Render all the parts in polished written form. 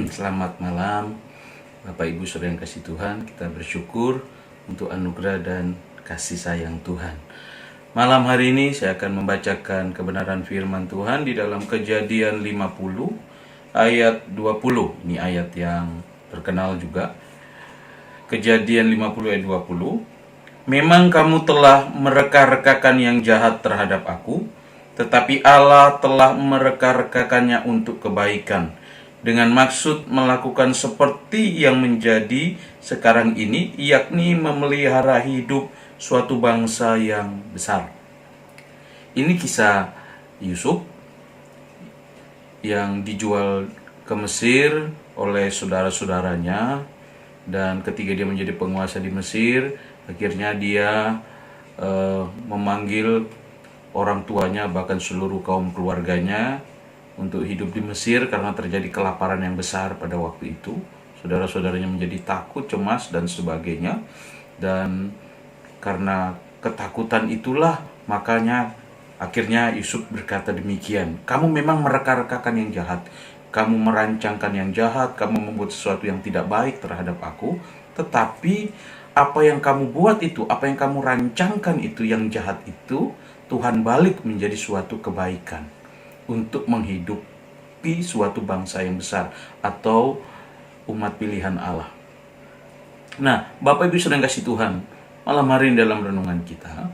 Selamat malam, Bapak Ibu Saudara yang kasih Tuhan. Kita bersyukur untuk anugerah dan kasih sayang Tuhan. Malam hari ini saya akan membacakan kebenaran firman Tuhan di dalam Kejadian 50 ayat 20. Ini ayat yang terkenal juga. Kejadian 50 ayat 20. Memang kamu telah mereka-rekakan yang jahat terhadap aku, tetapi Allah telah mereka-rekakannya untuk kebaikan, dengan maksud melakukan seperti yang menjadi sekarang ini, yakni memelihara hidup suatu bangsa yang besar. Ini kisah Yusuf yang dijual ke Mesir oleh saudara-saudaranya, dan ketika dia menjadi penguasa di Mesir, akhirnya dia memanggil orang tuanya, bahkan seluruh kaum keluarganya untuk hidup di Mesir karena terjadi kelaparan yang besar pada waktu itu. Saudara-saudaranya menjadi takut, cemas, dan sebagainya. Dan karena ketakutan itulah, makanya akhirnya Yusuf berkata demikian, kamu memang mereka-rekakan yang jahat, kamu merancangkan yang jahat, kamu membuat sesuatu yang tidak baik terhadap aku, tetapi apa yang kamu buat itu, apa yang kamu rancangkan itu, yang jahat itu, Tuhan balik menjadi suatu kebaikan untuk menghidupi suatu bangsa yang besar atau umat pilihan Allah. Nah, Bapak Ibu sedang kasih Tuhan, malam hari ini dalam renungan kita,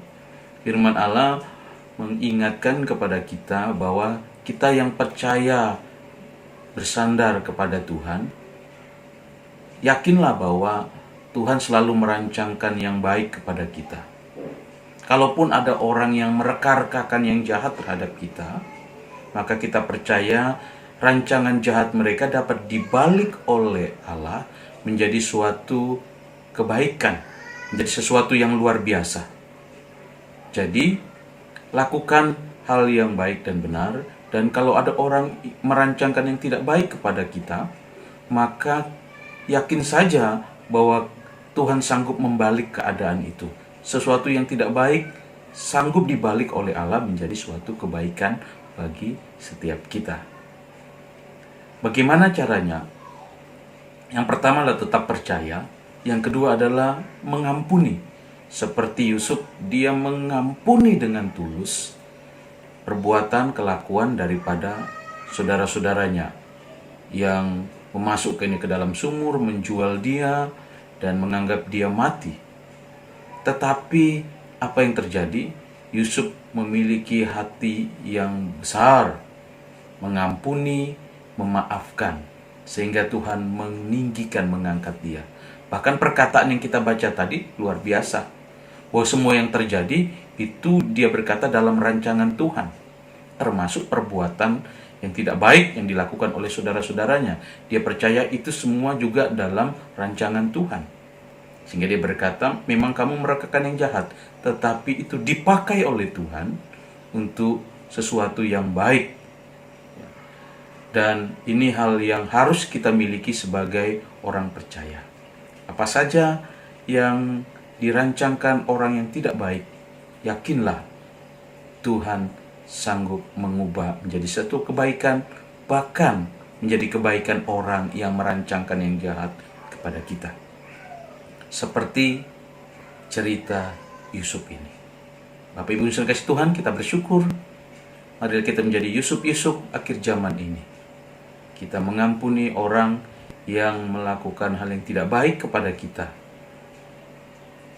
firman Allah mengingatkan kepada kita bahwa kita yang percaya bersandar kepada Tuhan, yakinlah bahwa Tuhan selalu merancangkan yang baik kepada kita. Kalaupun ada orang yang mereka-rekakan yang jahat terhadap kita, maka kita percaya rancangan jahat mereka dapat dibalik oleh Allah menjadi suatu kebaikan, menjadi sesuatu yang luar biasa. Jadi, lakukan hal yang baik dan benar, dan kalau ada orang merancangkan yang tidak baik kepada kita, maka yakin saja bahwa Tuhan sanggup membalik keadaan itu. Sesuatu yang tidak baik sanggup dibalik oleh Allah menjadi suatu kebaikan bagi setiap kita. Bagaimana caranya? Yang pertama adalah tetap percaya. Yang kedua adalah mengampuni. Seperti Yusuf, dia mengampuni dengan tulus perbuatan kelakuan daripada saudara-saudaranya yang memasukkannya ke dalam sumur, menjual dia, dan menganggap dia mati. Tetapi apa yang terjadi? Yusuf memiliki hati yang besar, mengampuni, memaafkan, sehingga Tuhan meninggikan, mengangkat dia. Bahkan perkataan yang kita baca tadi luar biasa, bahwa semua yang terjadi itu dia berkata dalam rancangan Tuhan, termasuk perbuatan yang tidak baik yang dilakukan oleh saudara-saudaranya. Dia percaya itu semua juga dalam rancangan Tuhan. Sehingga dia berkata, memang kamu merekakan yang jahat, tetapi itu dipakai oleh Tuhan untuk sesuatu yang baik. Dan ini hal yang harus kita miliki sebagai orang percaya. Apa saja yang dirancangkan orang yang tidak baik, yakinlah Tuhan sanggup mengubah menjadi satu kebaikan, bahkan menjadi kebaikan orang yang merancangkan yang jahat kepada kita. Seperti cerita Yusuf ini. Bapak Ibu yang kasih Tuhan, kita bersyukur. Mari kita menjadi Yusuf-Yusuf akhir zaman ini. Kita mengampuni orang yang melakukan hal yang tidak baik kepada kita,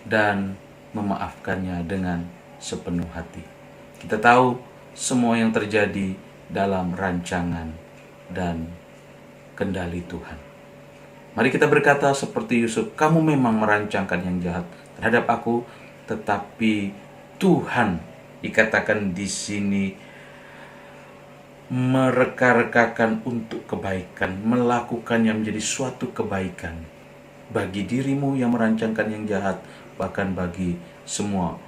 dan memaafkannya dengan sepenuh hati. Kita tahu semua yang terjadi dalam rancangan dan kendali Tuhan. Mari kita berkata seperti Yusuf, kamu memang merancangkan yang jahat terhadap aku, tetapi Tuhan, dikatakan di sini, mereka-rekakan untuk kebaikan, melakukannya menjadi suatu kebaikan bagi dirimu yang merancangkan yang jahat, bahkan bagi semua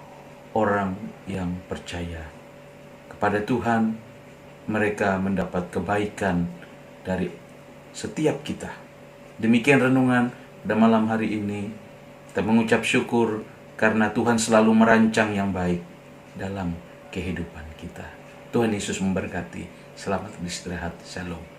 orang yang percaya kepada Tuhan. Mereka mendapat kebaikan dari setiap kita. Demikian renungan pada malam hari ini. Kita mengucap syukur karena Tuhan selalu merancang yang baik dalam kehidupan kita. Tuhan Yesus memberkati. Selamat beristirahat. Shalom.